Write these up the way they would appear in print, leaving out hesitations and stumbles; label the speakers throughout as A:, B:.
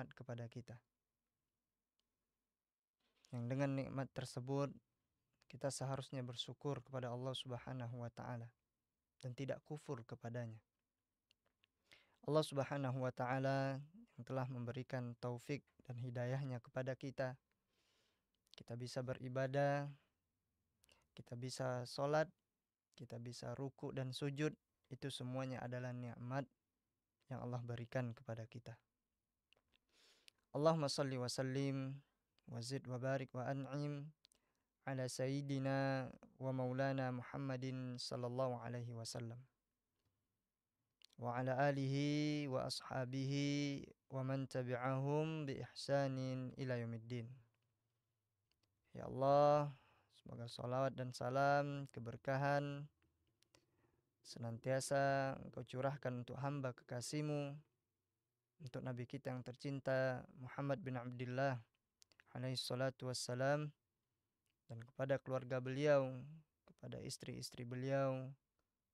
A: nikmat kepada kita. Yang dengan nikmat tersebut kita seharusnya bersyukur kepada Allah Subhanahu wa taala dan tidak kufur kepadanya. Allah Subhanahu wa taala yang telah memberikan taufik dan hidayahnya kepada kita. Kita bisa beribadah, kita bisa sholat, kita bisa ruku dan sujud. Itu semuanya adalah nikmat yang Allah berikan kepada kita. Allahumma salli wa sallim wa zid wa barik wa an'im ala sayyidina wa maulana Muhammadin sallallahu alaihi wasallam wa ala alihi wa ashabihi wa man tabi'ahum bi ihsanin ila yaumiddin. Ya Allah, semoga salawat dan salam keberkahan senantiasa Engkau curahkan untuk hamba kekasih-Mu, untuk Nabi kita yang tercinta Muhammad bin Abdullah alaihi salatu wassalam, dan kepada keluarga beliau, kepada istri-istri beliau,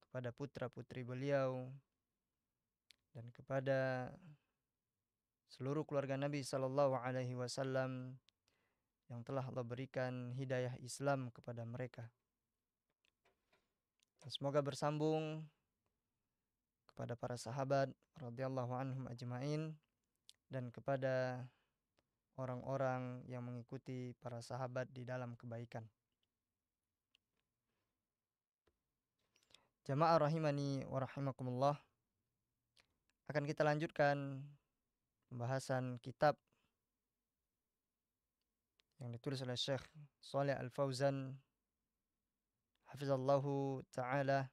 A: kepada putra-putri beliau, dan kepada seluruh keluarga Nabi sallallahu alaihi wasallam yang telah Allah berikan hidayah Islam kepada mereka. Dan semoga bersambung kepada para sahabat radhiyallahu anhum ajmain dan kepada orang-orang yang mengikuti para sahabat di dalam kebaikan. Jamaah rahimani wa rahimakumullah, akan kita lanjutkan pembahasan kitab yang ditulis oleh Syekh Shalih Al Fauzan hafizallahu taala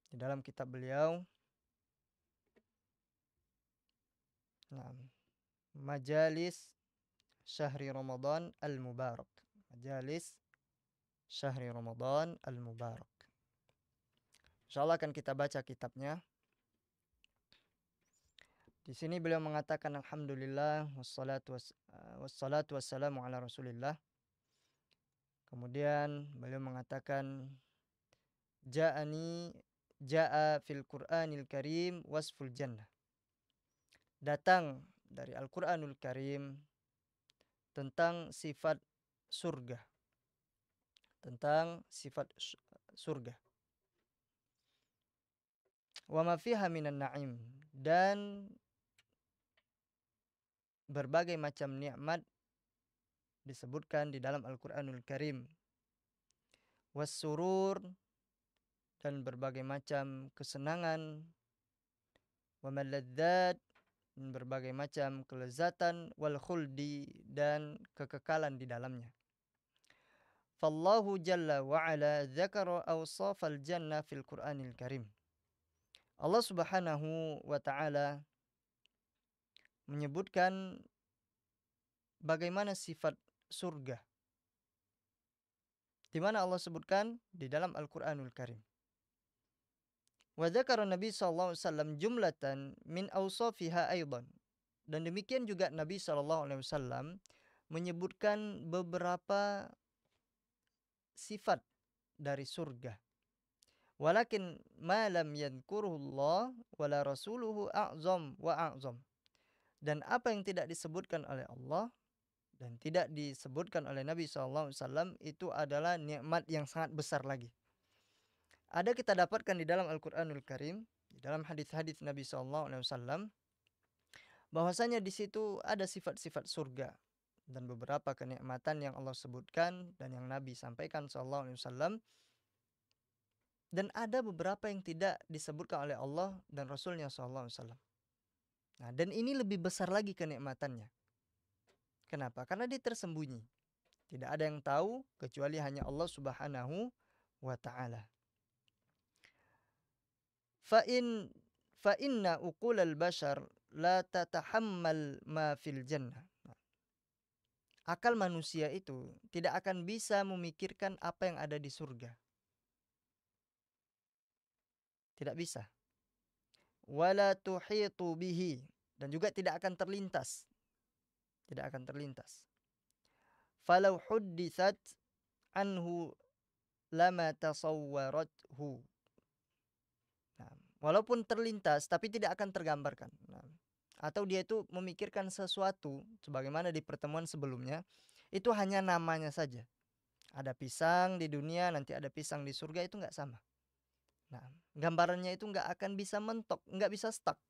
A: di dalam kitab beliau Majalis Syahri Ramadan Al-Mubarak. Majalis Syahri Ramadan Al-Mubarak. Insyaallah akan kita baca kitabnya. Di sini beliau mengatakan alhamdulillah wassalatu wassalamu ala Rasulillah. Kemudian beliau mengatakan ja'a fil Qur'anil Karim wasful jannah. Datang dari Al-Qur'anul Karim tentang sifat surga. Tentang sifat surga. Wa ma fiha minan na'im, dan berbagai macam nikmat disebutkan di dalam Al-Qur'anul Karim. Was-surur, dan berbagai macam kesenangan. Wa maladzat, dan berbagai macam kelezatan. Wal khuldi, dan kekekalan di dalamnya. Fallahu jalla wa ala dzakara awsafal jannah fil Qur'anil Karim. Allah Subhanahu wa taala menyebutkan bagaimana sifat surga. Di mana Allah sebutkan di dalam Al-Qur'anul Karim. Wa dzakara Nabi sallallahu alaihi wasallam jumlatan min awsafiha aidan. Dan demikian juga Nabi sallallahu alaihi wasallam menyebutkan beberapa sifat dari surga. Walakin ma lam yadhkuruhullah wala rasuluhu a'zam wa a'zam. Dan apa yang tidak disebutkan oleh Allah dan tidak disebutkan oleh Nabi SAW itu adalah nikmat yang sangat besar lagi. Ada kita dapatkan di dalam Al-Qur'anul Karim, di dalam hadis-hadis Nabi SAW, bahwasanya di situ ada sifat-sifat surga dan beberapa kenikmatan yang Allah sebutkan dan yang Nabi sampaikan SAW. Dan ada beberapa yang tidak disebutkan oleh Allah dan Rasulnya SAW. Nah, dan ini lebih besar lagi kenikmatannya. Kenapa? Karena dia tersembunyi. Tidak ada yang tahu kecuali hanya Allah Subhanahu wa taala. Fa inna uqulal bashar la tatahammal ma fil jannah. Akal manusia itu tidak akan bisa memikirkan apa yang ada di surga. Tidak bisa. Wala tuhitu bihi, dan juga tidak akan terlintas. Tidak akan terlintas. Falau hudditsat anhu lama tasawwarathu. Nah, walaupun terlintas tapi tidak akan tergambarkan. Atau dia itu memikirkan sesuatu sebagaimana di pertemuan sebelumnya, itu hanya namanya saja. Ada pisang di dunia, nanti ada pisang di surga, itu nggak sama. Nah, gambarannya itu nggak akan bisa mentok, nggak bisa stuck.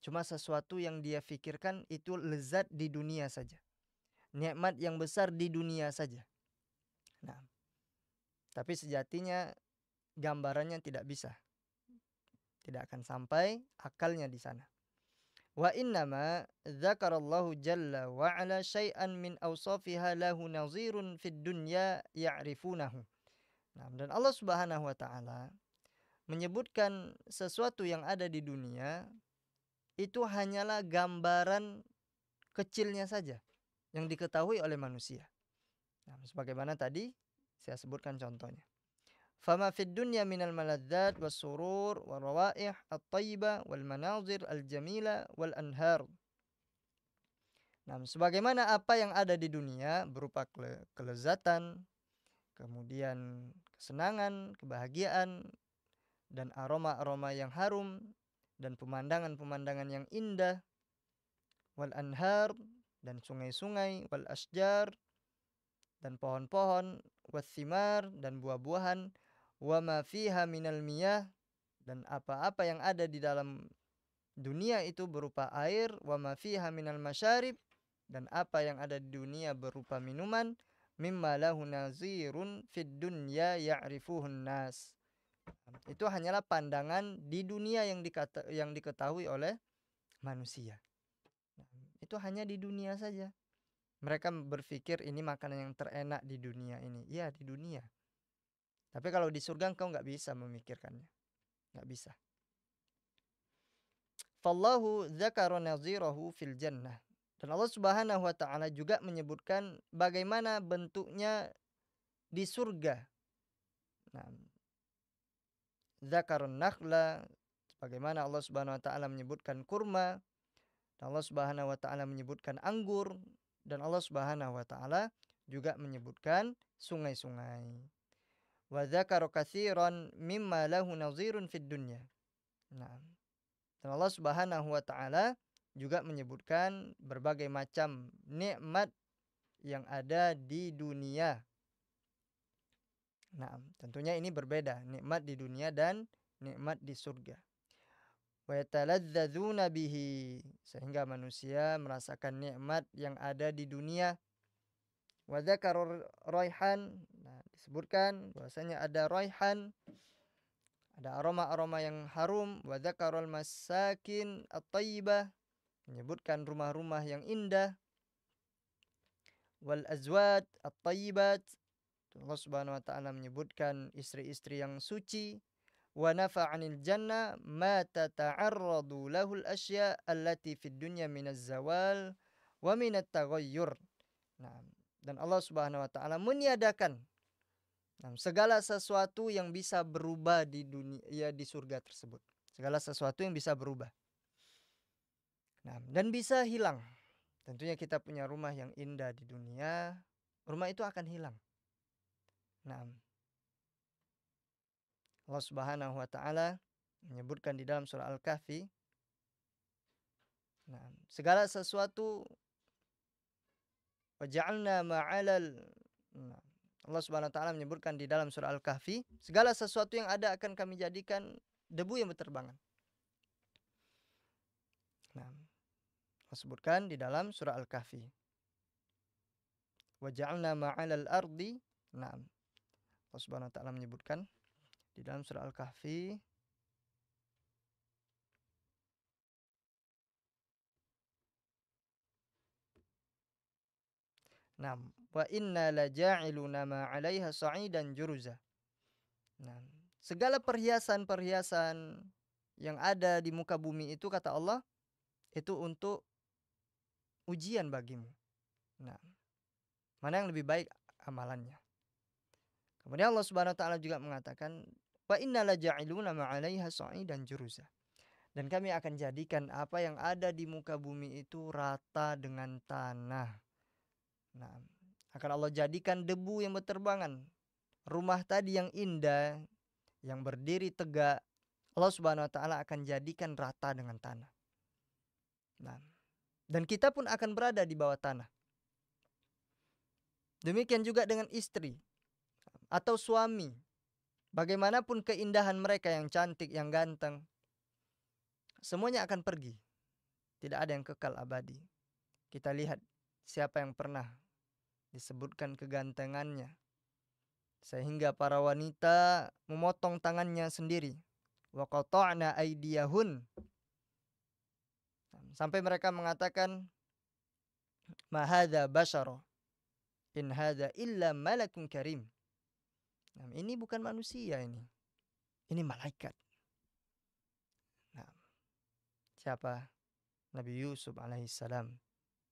A: Cuma sesuatu yang dia pikirkan itu lezat di dunia saja. Nikmat yang besar di dunia saja. Nah, tapi sejatinya gambarannya tidak bisa. Tidak akan sampai akalnya di sana. Wa innama dzakarallahu jalla wa ala syai'an min awsafiha lahu nazirun fid dunya ya'rifunahu. Nah, dan Allah Subhanahu wa taala menyebutkan sesuatu yang ada di dunia itu hanyalah gambaran kecilnya saja yang diketahui oleh manusia. Nah, sebagaimana tadi saya sebutkan contohnya. Fama fid dunya minal maladzat was surur wal rawaih at-thayyibah wal manazir al-jamila wal anhar. Nah, sebagaimana apa yang ada di dunia berupa kelezatan, kemudian kesenangan, kebahagiaan, dan aroma-aroma yang harum, dan pemandangan-pemandangan yang indah, wal anhar, dan sungai-sungai, wal asjar, dan pohon-pohon, was thimar, dan buah-buahan, wa ma fiha minal miyah, dan apa-apa yang ada di dalam dunia itu berupa air, wa ma fiha minal masyarib, dan apa yang ada di dunia berupa minuman, mimma lahu nazirun fid dunya ya'rifuhun nas. Itu hanyalah pandangan di dunia yang diketahui oleh manusia. Itu hanya di dunia saja. Mereka berpikir ini makanan yang terenak di dunia ini. Iya, di dunia. Tapi kalau di surga engkau nggak bisa memikirkannya. Nggak bisa. Fallahu dzakara nazirahu fil jannah. Dan Allah Subhanahu wa taala juga menyebutkan bagaimana bentuknya di surga. Nah, dzakarun nakhla, bagaimana Allah Subhanahu wa taala menyebutkan kurma, dan Allah Subhanahu wa taala menyebutkan anggur, dan Allah Subhanahu wa taala juga menyebutkan sungai-sungai. Wa dzakara katsiran mimma lahu nazirun fid dunya. Nah, dan Allah Subhanahu wa taala juga menyebutkan berbagai macam nikmat yang ada di dunia. Nah, tentunya ini berbeda, nikmat di dunia dan nikmat di surga. Wa yataladzadzuna bihi, sehingga manusia merasakan nikmat yang ada di dunia. Wa dzakarur raihan, nah, disebutkan bahwasanya ada raihan, ada aroma-aroma yang harum. Wa dzakarul masakin at-thayyibah, menyebutkan rumah-rumah yang indah. Wal azwaj at-thayyibat, Allah Subhanahu wa taala menyebutkan istri-istri yang suci. Wa nafa'anil jannah ma tata'arradu lahul asya allati fid dunya minaz zawal wa minat taghayyur. Nah, dan Allah Subhanahu wa taala meniadakan segala sesuatu yang bisa berubah di dunia, ya, di surga tersebut. Segala sesuatu yang bisa berubah. Nah, dan bisa hilang. Tentunya kita punya rumah yang indah di dunia, rumah itu akan hilang. Nah, Allah Subhanahu wa taala menyebutkan di dalam surah Al-Kahfi, nah, segala sesuatu waja'alna ma'alal, nah, Allah Subhanahu wa taala menyebutkan di dalam surah Al-Kahfi, segala sesuatu yang ada akan kami jadikan debu yang berterbangan. Nah, Allah sebutkan di dalam surah Al-Kahfi. Waja'alna ma'alal ardi, nah, Allah Subhanahu wa taala menyebutkan di dalam surah Al-Kahfi, nah, wa inna laja'iluna ma 'alaiha sa'idan juruza. Nah, segala perhiasan-perhiasan yang ada di muka bumi itu, kata Allah, itu untuk ujian bagimu. Nah, mana yang lebih baik amalannya. Kemudian Allah Subhanahu wa taala juga mengatakan, wa inna laja'iluna ma 'alaiha sa'idan juruza. Dan kami akan jadikan apa yang ada di muka bumi itu rata dengan tanah. Nah, akan Allah jadikan debu yang berterbangan. Rumah tadi yang indah, yang berdiri tegak, Allah Subhanahu wa taala akan jadikan rata dengan tanah. Nah, dan kita pun akan berada di bawah tanah. Demikian juga dengan istri atau suami. Bagaimanapun keindahan mereka yang cantik, yang ganteng, semuanya akan pergi. Tidak ada yang kekal abadi. Kita lihat siapa yang pernah disebutkan kegantengannya, sehingga para wanita memotong tangannya sendiri. Wa qata'na aydiyahun. Sampai mereka mengatakan, ma hadza basyara in hadza illa malakun karim. Nah, ini bukan manusia ini. Ini malaikat. Nah, siapa? Nabi Yusuf alaihissalam.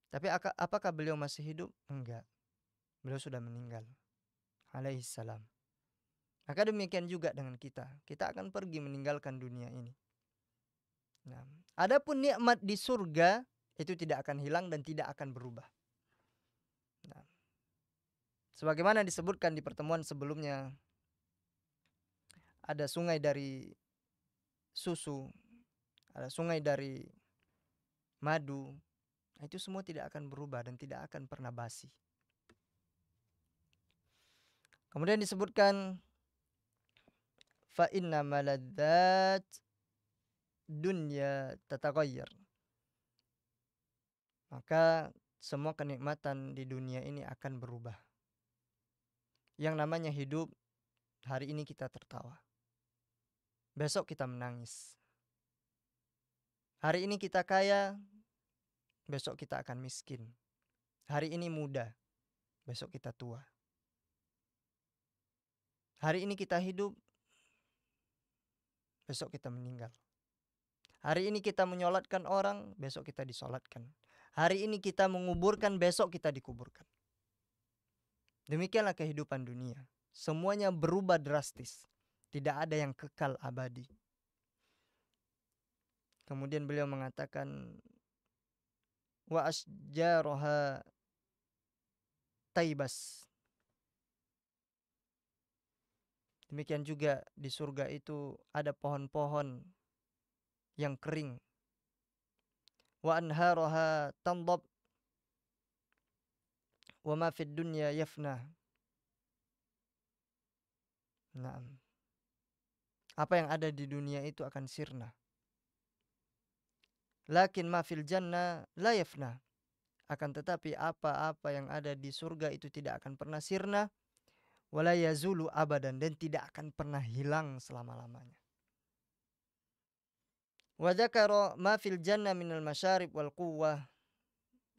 A: Tapi apakah beliau masih hidup? Enggak. Beliau sudah meninggal. Alaihissalam. Maka demikian juga dengan kita. Kita akan pergi meninggalkan dunia ini. Nah, adapun nikmat di surga itu tidak akan hilang dan tidak akan berubah. Nah, sebagaimana disebutkan di pertemuan sebelumnya, ada sungai dari susu, ada sungai dari madu. Nah, itu semua tidak akan berubah dan tidak akan pernah basi. Kemudian disebutkan fa inna maladzat dunya tataghayyar. Maka semua kenikmatan di dunia ini akan berubah. Yang namanya hidup, hari ini kita tertawa, besok kita menangis. Hari ini kita kaya, besok kita akan miskin. Hari ini muda, besok kita tua. Hari ini kita hidup, besok kita meninggal. Hari ini kita menyolatkan orang, besok kita disolatkan. Hari ini kita menguburkan, besok kita dikuburkan. Demikianlah kehidupan dunia. Semuanya berubah drastis. Tidak ada yang kekal abadi. Kemudian beliau mengatakan, wa asjaroha taibas. Demikian juga di surga itu ada pohon-pohon yang kering. Wa anharoha tandab. Wa ma fid dunya yafna. Nah, apa yang ada di dunia itu akan sirna. Lakin ma fil jannah la yafna. Akan tetapi apa-apa yang ada di surga itu tidak akan pernah sirna. Wala yazulu abadan, dan tidak akan pernah hilang selama-lamanya. Wa dzakara ma fil jannah minal masyarib wal quwwah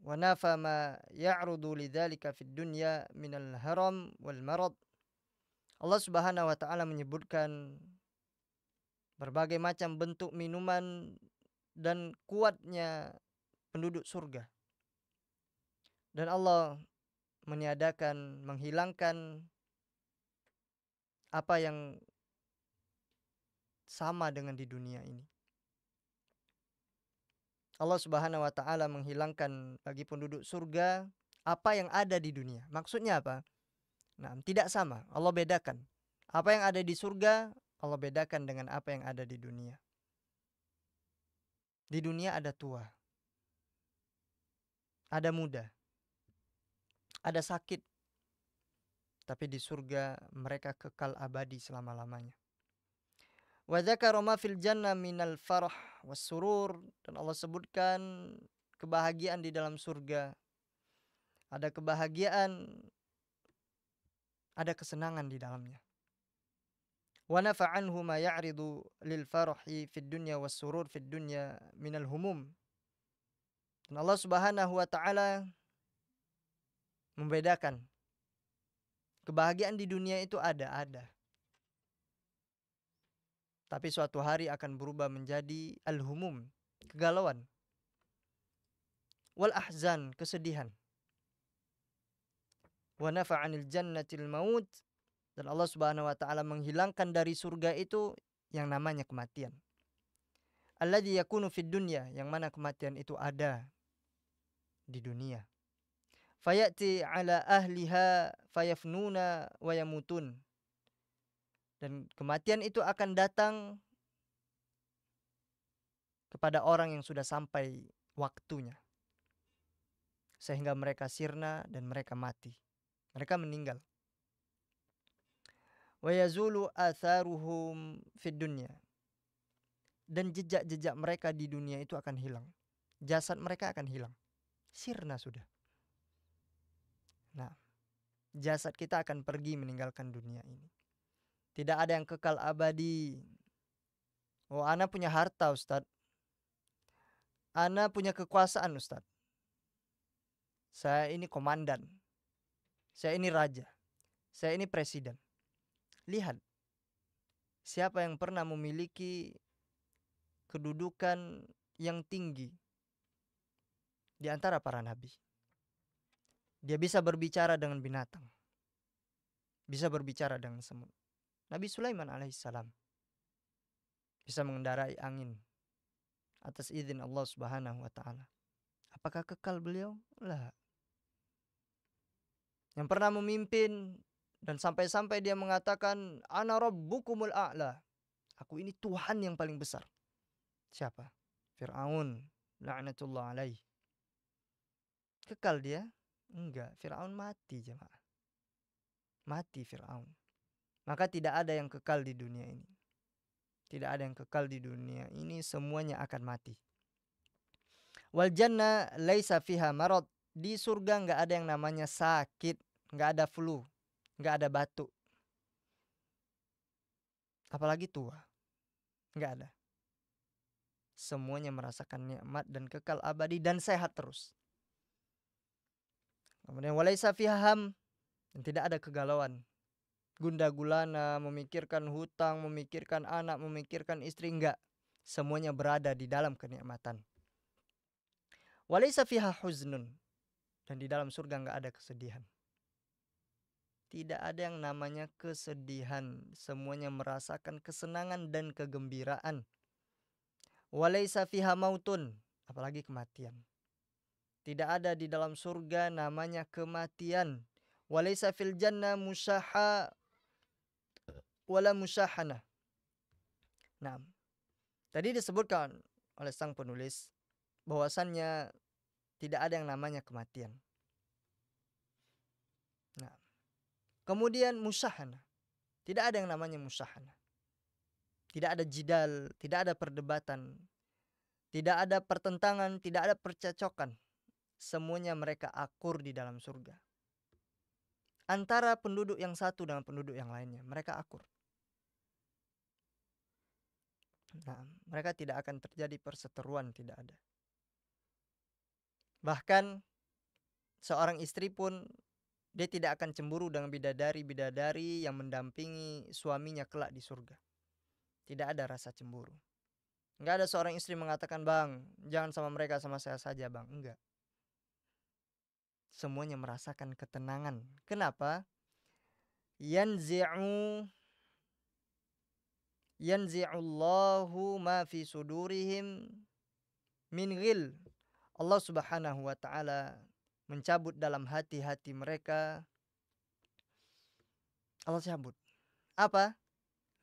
A: wa nafa ma ya'rudu lidzalika fid dunya minal haram wal marad. Allah Subhanahu wa taala menyebutkan berbagai macam bentuk minuman dan kuatnya penduduk surga. Dan Allah meniadakan, menghilangkan apa yang sama dengan di dunia ini. Allah Subhanahu wa taala menghilangkan bagi penduduk surga apa yang ada di dunia. Maksudnya apa? Nah, tidak sama. Allah bedakan. Apa yang ada di surga, Allah bedakan dengan apa yang ada di dunia. Di dunia ada tua, ada muda, ada sakit. Tapi di surga mereka kekal abadi selama-lamanya. Wa dzakara ma fil jannah minal farah was surur, dan Allah sebutkan kebahagiaan di dalam surga. Ada kebahagiaan, ada kesenangan di dalamnya. Wa nafa anhu ma ya'ridu lil farahi fid dunya was surur fid dunya minal humum. Dan Allah Subhanahu wa taala membedakan kebahagiaan di dunia itu ada. Tapi suatu hari akan berubah menjadi al-humum, kegalauan. Wal ahzan, kesedihan. Wa nafa'anil jannatil maut, dan Allah Subhanahu wa taala menghilangkan dari surga itu yang namanya kematian. Alladzi yakunu fid dunya, yang mana kematian itu ada di dunia. Fayati ala ahliha fayafnuna wa yamutun. Dan kematian itu akan datang kepada orang yang sudah sampai waktunya, sehingga mereka sirna dan mereka mati, mereka meninggal. Wa yazulu atharuhum fid dunya, dan jejak-jejak mereka di dunia itu akan hilang, jasad mereka akan hilang, sirna sudah. Nah, jasad kita akan pergi meninggalkan dunia ini. Tidak ada yang kekal abadi. Oh, ana punya harta Ustadz, ana punya kekuasaan Ustadz, saya ini komandan, saya ini raja, saya ini presiden. Lihat, siapa yang pernah memiliki kedudukan yang tinggi di antara para nabi. Dia bisa berbicara dengan binatang, bisa berbicara dengan semut. Nabi Sulaiman alaihissalam bisa mengendarai angin atas izin Allah Subhanahu wa taala. Apakah kekal beliau? Lah. Yang pernah memimpin dan sampai-sampai dia mengatakan ana rabbukumul a'la. Aku ini Tuhan yang paling besar. Siapa? Fir'aun la'natullah alaih. Kekal dia? Enggak, Fir'aun mati jemaah. Mati Fir'aun. Maka tidak ada yang kekal di dunia ini. Tidak ada yang kekal di dunia ini, semuanya akan mati. Wal jannah laisa fiha marad. Di surga enggak ada yang namanya sakit, enggak ada flu, enggak ada batuk. Apalagi tua. Enggak ada. Semuanya merasakan nikmat dan kekal abadi dan sehat terus. Kemudian walaisa fiha ham, dan tidak ada kegalauan, gundah gulana, memikirkan hutang, memikirkan anak, memikirkan istri, enggak. Semuanya berada di dalam kenikmatan. Walaisa fiha huznun, dan di dalam surga enggak ada kesedihan. Tidak ada yang namanya kesedihan, semuanya merasakan kesenangan dan kegembiraan. Walaisa fiha mautun, apalagi kematian. Tidak ada di dalam surga namanya kematian. Walaisa fil jannah musyaha wala musyahana. Nah, tadi disebutkan oleh sang penulis bahwasannya tidak ada yang namanya kematian. Nah, kemudian musyahana. Tidak ada yang namanya musyahana. Tidak ada jidal, tidak ada perdebatan, tidak ada pertentangan, tidak ada percecokan. Semuanya mereka akur di dalam surga. Antara penduduk yang satu dengan penduduk yang lainnya, mereka akur. Nah, mereka tidak akan terjadi perseteruan, tidak ada. Bahkan seorang istri pun dia tidak akan cemburu dengan bidadari-bidadari yang mendampingi suaminya kelak di surga. Tidak ada rasa cemburu. Enggak ada seorang istri mengatakan, bang, jangan sama mereka, sama saya saja bang. Enggak. Semuanya merasakan ketenangan. Kenapa? Yanzi'ullahu ma fi sudurihim min ghil. Allah Subhanahu wa taala mencabut dalam hati-hati mereka. Allah cabut. Apa?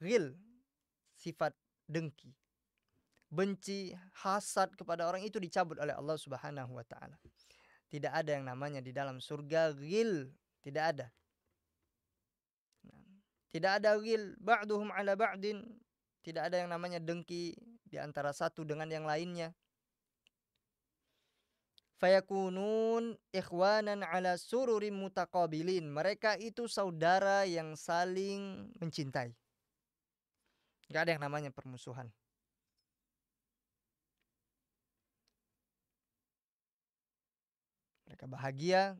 A: Ghil, sifat dengki, benci, hasad kepada orang, itu dicabut oleh Allah Subhanahu wa taala. Tidak ada yang namanya di dalam surga ghil, tidak ada. Tidak ada ghil ba'duhum ala ba'din, tidak ada yang namanya dengki di antara satu dengan yang lainnya. Fayakunun ikhwanan ala sururim mutaqabilin. Mereka itu saudara yang saling mencintai. Gak ada yang namanya permusuhan. Mereka bahagia.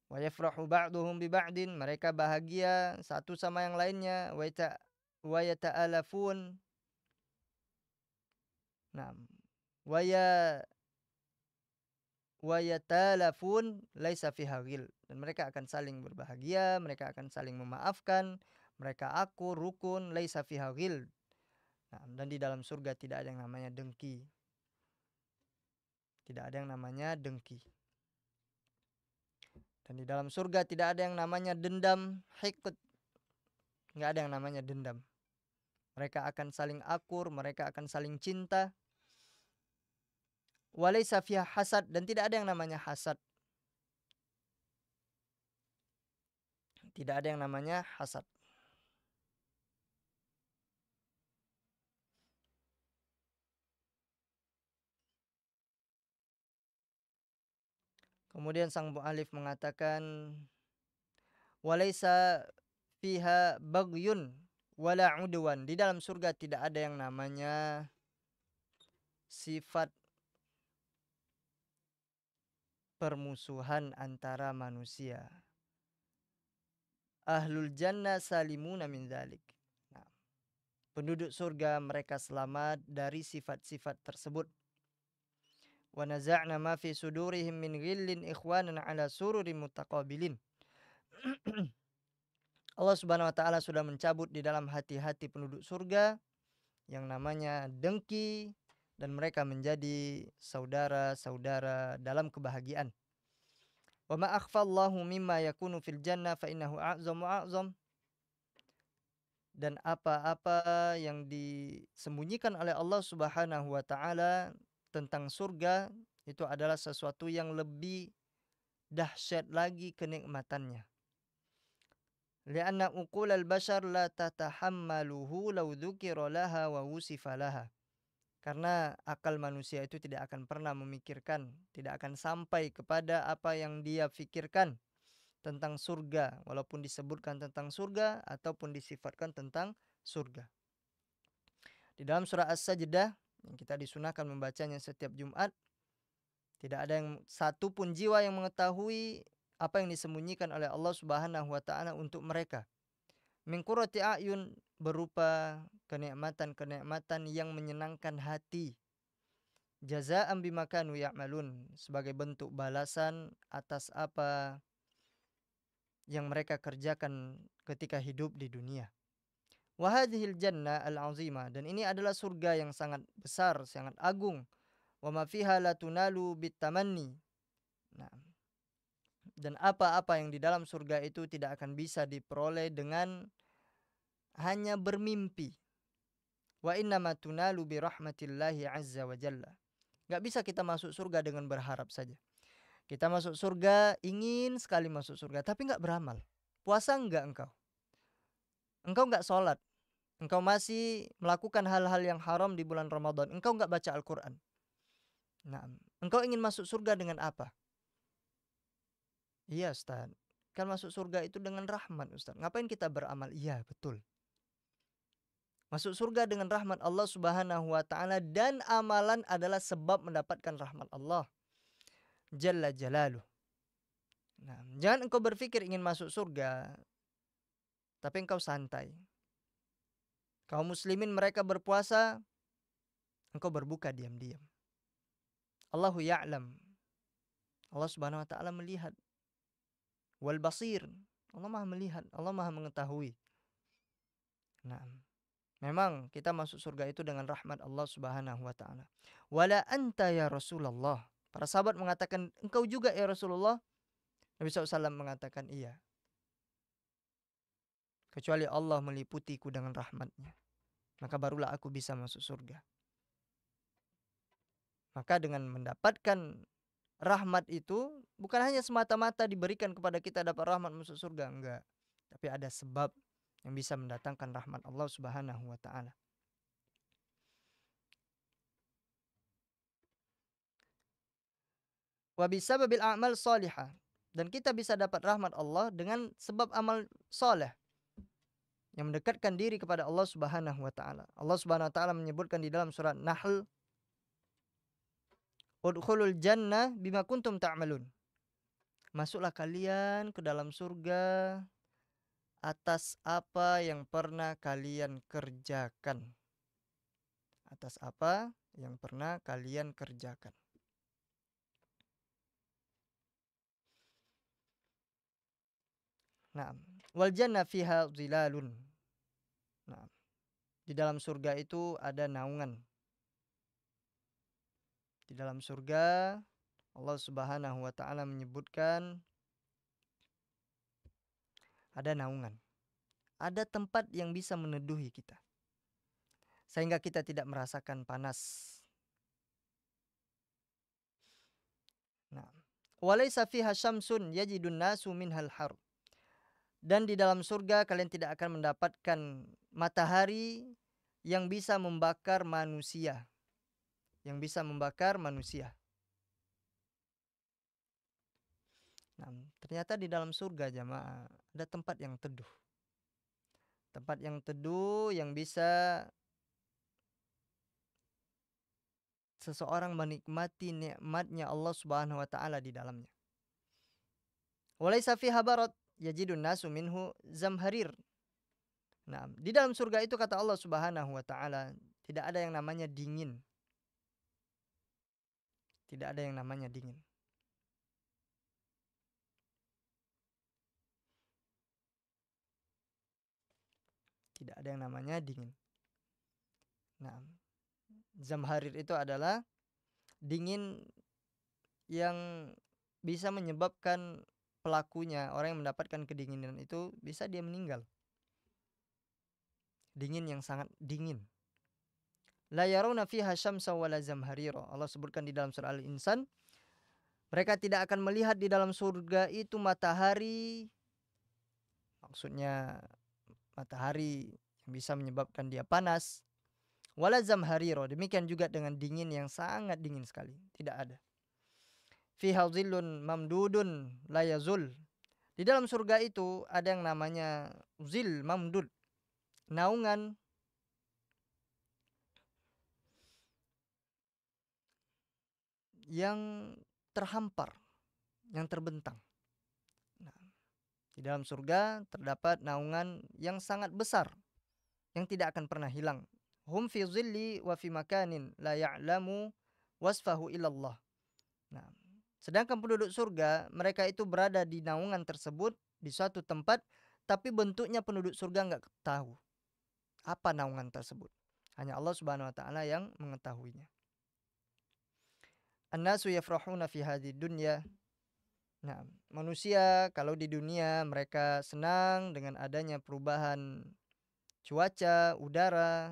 A: Wa yafrahu ba'duhum bi ba'din. Mereka bahagia satu sama yang lainnya. Wa yata'alafun. Nah, wa yatalafun laisa fiha ghil. Dan mereka akan saling berbahagia, mereka akan saling memaafkan, mereka akur, rukun, laisa fiha ghil. Nah, dan di dalam surga tidak ada yang namanya dengki. Tidak ada yang namanya dengki. Dan di dalam surga tidak ada yang namanya dendam, hikut. Enggak ada yang namanya dendam. Mereka akan saling akur, mereka akan saling cinta. Walaysa fiha hasad, dan tidak ada yang namanya hasad. Tidak ada yang namanya hasad. Kemudian sang mu'alif mengatakan walaysa fiha bagyun wala udwan. Di dalam surga tidak ada yang namanya sifat permusuhan antara manusia. Ahlul jannah salimuna min dzalik. Nah, penduduk surga mereka selamat dari sifat-sifat tersebut. Wa naza'na ma fi sudurihim min ghillin ikhwanan ala sururin mutaqabilin. Allah Subhanahu wa taala sudah mencabut di dalam hati-hati penduduk surga yang namanya dengki, dan mereka menjadi saudara-saudara dalam kebahagiaan. Wa ma akhfallahu mimma yakunu fil jannah fa innahu a'zamu a'zam. Dan apa-apa yang disembunyikan oleh Allah Subhanahu wa taala tentang surga itu adalah sesuatu yang lebih dahsyat lagi kenikmatannya. Lianna uqulal bashar la tatahammaluhu law dzukira laha wa wusifa laha. Karena akal manusia itu tidak akan pernah memikirkan, tidak akan sampai kepada apa yang dia pikirkan tentang surga, walaupun disebutkan tentang surga ataupun disifatkan tentang surga. Di dalam surah As-Sajdah yang kita disunahkan membacanya setiap Jumat, tidak ada yang satu pun jiwa yang mengetahui apa yang disembunyikan oleh Allah Subhanahu wa taala untuk mereka. Min qurrati a'yun, berupa kenikmatan-kenikmatan yang menyenangkan hati. Jazaa'an bima kanu ya'malun, sebagai bentuk balasan atas apa yang mereka kerjakan ketika hidup di dunia. Wa hadhil jannah al-'azimah, dan ini adalah surga yang sangat besar, sangat agung. Wa ma fiha la tunalu bitamanni. Nah, dan apa-apa yang di dalam surga itu tidak akan bisa diperoleh dengan hanya bermimpi. Wa innama tunalu bi rahmatillahi azza wa jalla. Gak bisa kita masuk surga dengan berharap saja. Kita masuk surga, ingin sekali masuk surga, tapi gak beramal. Puasa enggak engkau? Engkau gak sholat. Engkau masih melakukan hal-hal yang haram di bulan Ramadan. Engkau gak baca Al-Quran. Nah, engkau ingin masuk surga dengan apa? Iya Ustaz, kan masuk surga itu dengan rahmat Ustaz. Ngapain kita beramal? Iya betul. Masuk surga dengan rahmat Allah Subhanahu wa taala, dan amalan adalah sebab mendapatkan rahmat Allah Jalla Jalaluh. Nah, jangan engkau berpikir ingin masuk surga tapi engkau santai. Kaum muslimin mereka berpuasa, engkau berbuka diam-diam. Allahu ya'lam. Allah Subhanahu wa taala melihat. Wal basir. Allah Maha melihat, Allah Maha mengetahui. Nah, memang kita masuk surga itu dengan rahmat Allah Subhanahu wa taala. Wala anta ya Rasulullah. Para sahabat mengatakan, engkau juga ya Rasulullah. Nabi SAW mengatakan, iya. Kecuali Allah meliputiku dengan rahmatnya, maka barulah aku bisa masuk surga. Maka dengan mendapatkan rahmat itu bukan hanya semata-mata diberikan kepada kita dapat rahmat masuk surga, enggak. Tapi ada sebab yang bisa mendatangkan rahmat Allah Subhanahu wa taala. Wa bisababil a'mal shalihah, dan kita bisa dapat rahmat Allah dengan sebab amal soleh yang mendekatkan diri kepada Allah Subhanahu wa taala. Allah Subhanahu wa taala menyebutkan di dalam surat Nahl, udkhulul jannah bima kuntum ta'malun. Masuklah kalian ke dalam surga atas apa yang pernah kalian kerjakan. Atas apa yang pernah kalian kerjakan. Nah, wal jannah fiha zilalun. Nah, di dalam surga itu ada naungan. Di dalam surga Allah Subhanahu wa taala menyebutkan ada naungan. Ada tempat yang bisa meneduhi kita. sehingga kita tidak merasakan panas. Nah, walaysa fiha syamsun yajidun nasu minhal har. Dan di dalam surga kalian tidak akan mendapatkan matahari yang bisa membakar manusia, yang bisa membakar manusia. Nah, ternyata di dalam surga jamaah ada tempat yang teduh. Tempat yang teduh yang bisa seseorang menikmati nikmatnya Allah Subhanahu wa taala di dalamnya. Walaysa fiha barat yajidun nasu minhu zamharir. Nah, di dalam surga itu kata Allah Subhanahu wa taala tidak ada yang namanya dingin. Tidak ada yang namanya dingin. Tidak ada yang namanya dingin. Nah, zamharir itu adalah dingin yang bisa menyebabkan pelakunya, orang yang mendapatkan kedinginan itu bisa dia meninggal. Dingin yang sangat dingin. La yarawna fiha syamsa wala zamharira. Allah sebutkan di dalam surah Al-Insan, mereka tidak akan melihat di dalam surga itu matahari, maksudnya matahari yang bisa menyebabkan dia panas, wala zamharira, demikian juga dengan dingin yang sangat dingin sekali, tidak ada. Fiha zillun mamdudun la yazul. Di dalam surga itu ada yang namanya zil mamdud, naungan yang terhampar, yang terbentang. Nah, di dalam surga terdapat naungan yang sangat besar yang tidak akan pernah hilang. Hum fi zilli wa fi makanin la ya'lamu wasfahu illallah. Nah, sedangkan penduduk surga mereka itu berada di naungan tersebut di suatu tempat, tapi bentuknya penduduk surga nggak tahu apa naungan tersebut. Hanya Allah Subhanahu wa taala yang mengetahuinya. An-nasu yafrahuna fi hadhihi dunya. Nah, manusia kalau di dunia mereka senang dengan adanya perubahan cuaca, udara.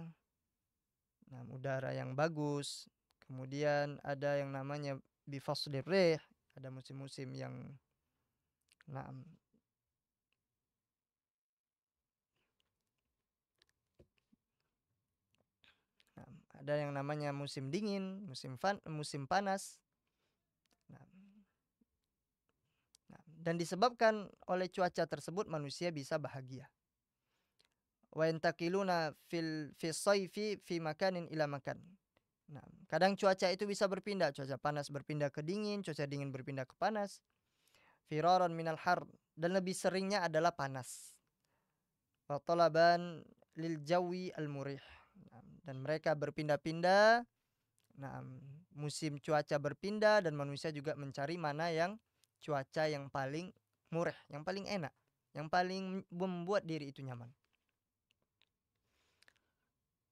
A: Nah, udara yang bagus. Kemudian ada yang namanya bifaslir rih, ada musim-musim yang nah, ada yang namanya musim dingin, musim panas. Nah, dan disebabkan oleh cuaca tersebut manusia bisa bahagia. Wa yantakiluna fi sayfi fi makanin ila makan. Nah, kadang cuaca itu bisa berpindah, cuaca panas berpindah ke dingin, cuaca dingin berpindah ke panas. Firaran minal har, dan lebih seringnya adalah panas. Wa talaban lil jawi al murih. Nah, dan mereka berpindah-pindah. Nah, musim cuaca berpindah dan manusia juga mencari mana yang cuaca yang paling murih, yang paling enak, yang paling membuat diri itu nyaman.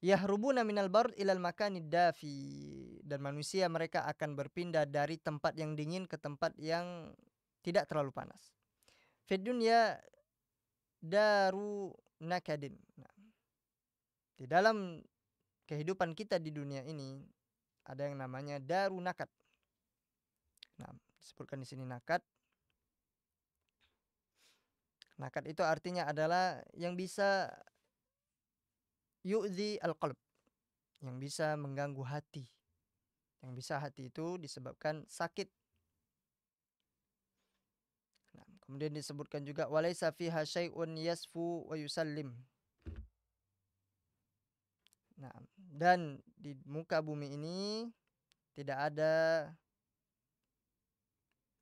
A: Yahrubuna minal bard ilal makanid dafi, dan manusia mereka akan berpindah dari tempat yang dingin ke tempat yang tidak terlalu panas. Fid dunya daru nakadin. Nah, di dalam kehidupan kita di dunia ini ada yang namanya daru nakad. Nah, disebutkan di sini nakad. Nakad itu artinya adalah yang bisa yu'zi al-qalb, yang bisa mengganggu hati. Yang bisa hati itu disebabkan sakit. Nah, kemudian disebutkan juga walaysa fiha syai'un yasfu wa yusallim. Nah, dan di muka bumi ini tidak ada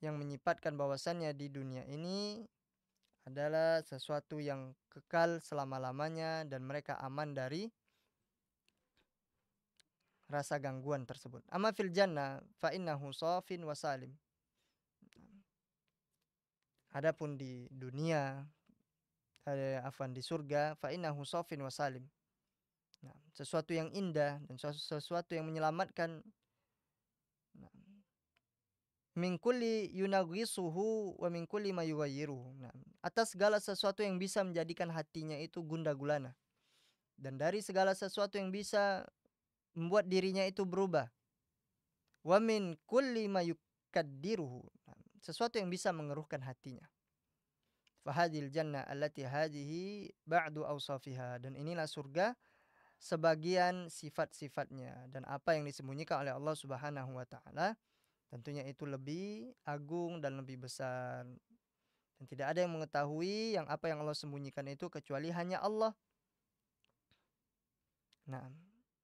A: yang menyifatkan bahwasannya di dunia ini adalah sesuatu yang kekal selama-lamanya dan mereka aman dari rasa gangguan tersebut. Amma fil jannah fa innahu safin wa salim. Adapun di dunia, di surga, fa innahu safin wa salim. Nah, sesuatu yang indah dan sesuatu yang menyelamatkan. Nah, min kulli yunaghisuhu wa min kulli ma yughayyiruhu. Nah, atas segala sesuatu yang bisa menjadikan hatinya itu gundah gulana dan dari segala sesuatu yang bisa membuat dirinya itu berubah. Wa min kulli ma yukaddiruhu, sesuatu yang bisa mengeruhkan hatinya. Fahadhil jannah allati hadhihi ba'du awsafiha, dan inilah surga sebagian sifat-sifatnya, dan apa yang disembunyikan oleh Allah Subhanahu wa taala tentunya itu lebih agung dan lebih besar. Dan tidak ada yang mengetahui yang apa yang Allah sembunyikan itu kecuali hanya Allah. Nah,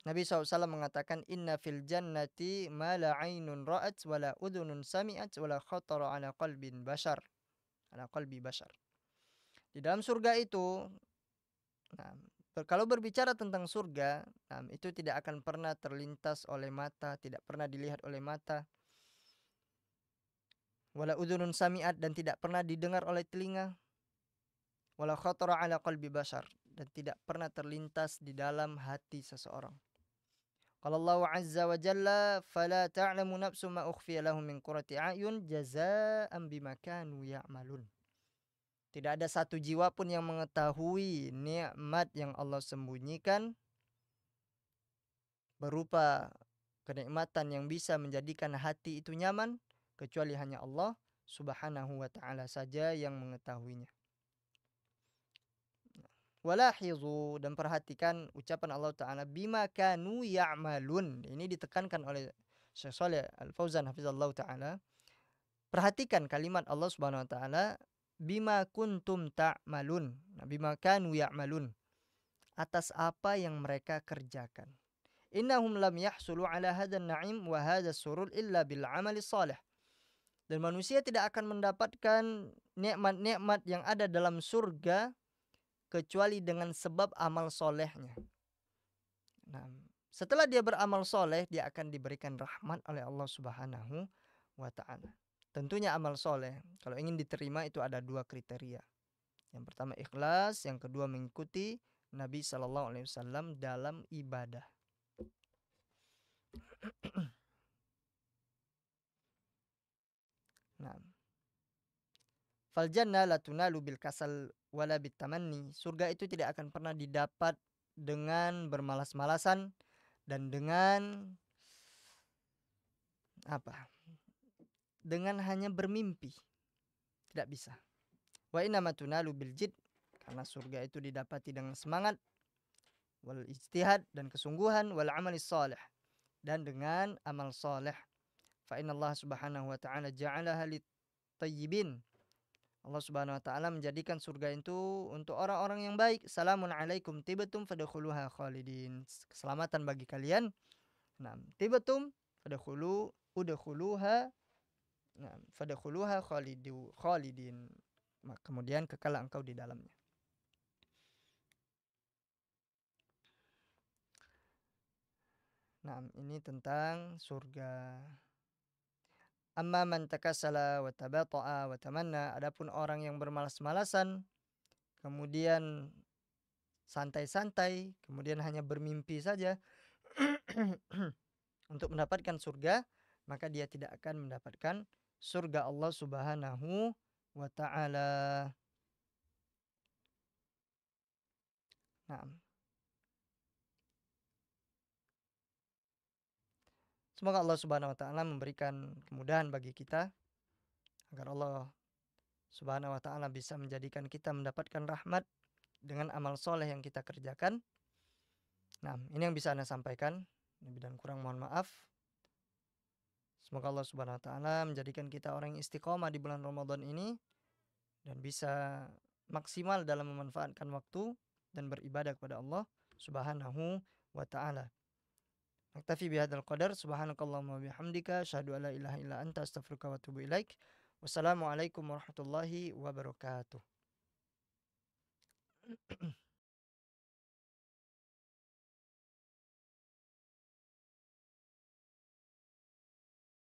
A: Nabi SAW mengatakan inna fil jannati ma la ainun ra'at wa la udhunun sami'at wa la khatara ala qalbin bashar, ala qalbi bashar. Di dalam surga itu, nah, kalau berbicara tentang surga, nah, itu tidak akan pernah terlintas oleh mata, tidak pernah dilihat oleh mata. Wala udhunun sami'at, dan tidak pernah didengar oleh telinga. Wala khatara ala qalbi bashar, dan tidak pernah terlintas di dalam hati seseorang. Qala Allah azza wa jalla fala ta'lamu nafsu ma ukhfiya lahum min qurrati a'yun jazaa'an bima kanu ya'malun. Tidak ada satu jiwa pun yang mengetahui nikmat yang Allah sembunyikan berupa kenikmatan yang bisa menjadikan hati itu nyaman, kecuali hanya Allah Subhanahu wa taala saja yang mengetahuinya. Walahizu, dan perhatikan ucapan Allah Ta'ala bima kanu ya'malun. Ini ditekankan oleh Syekh Shalih Al-Fauzan hafizallahu ta'ala. Perhatikan kalimat Allah Subhanahu wa taala bima kuntum ta'malun. Nah, bima kanu ya'malun, atas apa yang mereka kerjakan. Innahum lam yahsulu ala hadan na'im wa hadha surur illa bil amali salih. Dan manusia tidak akan mendapatkan nikmat-nikmat yang ada dalam surga kecuali dengan sebab amal solehnya. Nah, setelah dia beramal soleh, dia akan diberikan rahmat oleh Allah Subhanahu wa ta'ala. Tentunya amal soleh, kalau ingin diterima itu ada dua kriteria. Yang pertama ikhlas, yang kedua mengikuti Nabi SAW dalam ibadah. Nah, fal jannah la tunalu bil kasal wala bit tamanni. Surga itu tidak akan pernah didapat dengan bermalas-malasan dan dengan apa? Dengan hanya bermimpi. Tidak bisa. Wa innama tunalu bil jid, karena surga itu didapati dengan semangat, wal ijtihad, dan kesungguhan, wal amalis salih, dan dengan amal saleh. Fa inna Allah Subhanahu wa ta'ala ja'alaha lit tayyibin. Allah Subhanahu wa taala menjadikan surga itu untuk orang-orang yang baik. Salamun alaikum tibatum fadkhuluha khalidin. Keselamatan bagi kalian. Nah, tibatum udkhuluha, nah, fadkhuluha khalidin. Kemudian kekal engkau di dalamnya. Nah, ini tentang surga. Amma man takassala wa tabata'a wa tamanna, adapun orang yang bermalas-malasan, kemudian santai-santai, kemudian hanya bermimpi saja untuk mendapatkan surga, maka dia tidak akan mendapatkan surga Allah Subhanahu wa ta'ala. Nah, semoga Allah Subhanahu wa ta'ala memberikan kemudahan bagi kita agar Allah Subhanahu wa ta'ala bisa menjadikan kita mendapatkan rahmat dengan amal soleh yang kita kerjakan. Nah, ini yang bisa Anda sampaikan. Lebih dan kurang mohon maaf. Semoga Allah Subhanahu wa ta'ala menjadikan kita orang yang istiqomah di bulan Ramadan ini dan bisa maksimal dalam memanfaatkan waktu dan beribadah kepada Allah Subhanahu wa ta'ala. Naktafi bihadzal qadar. Subhanakallahumma bihamdika asyhadu an la ilaha illa anta astaghfiruka wa atubu ilaik. Wassalamualaikum warahmatullahi wabarakatuh.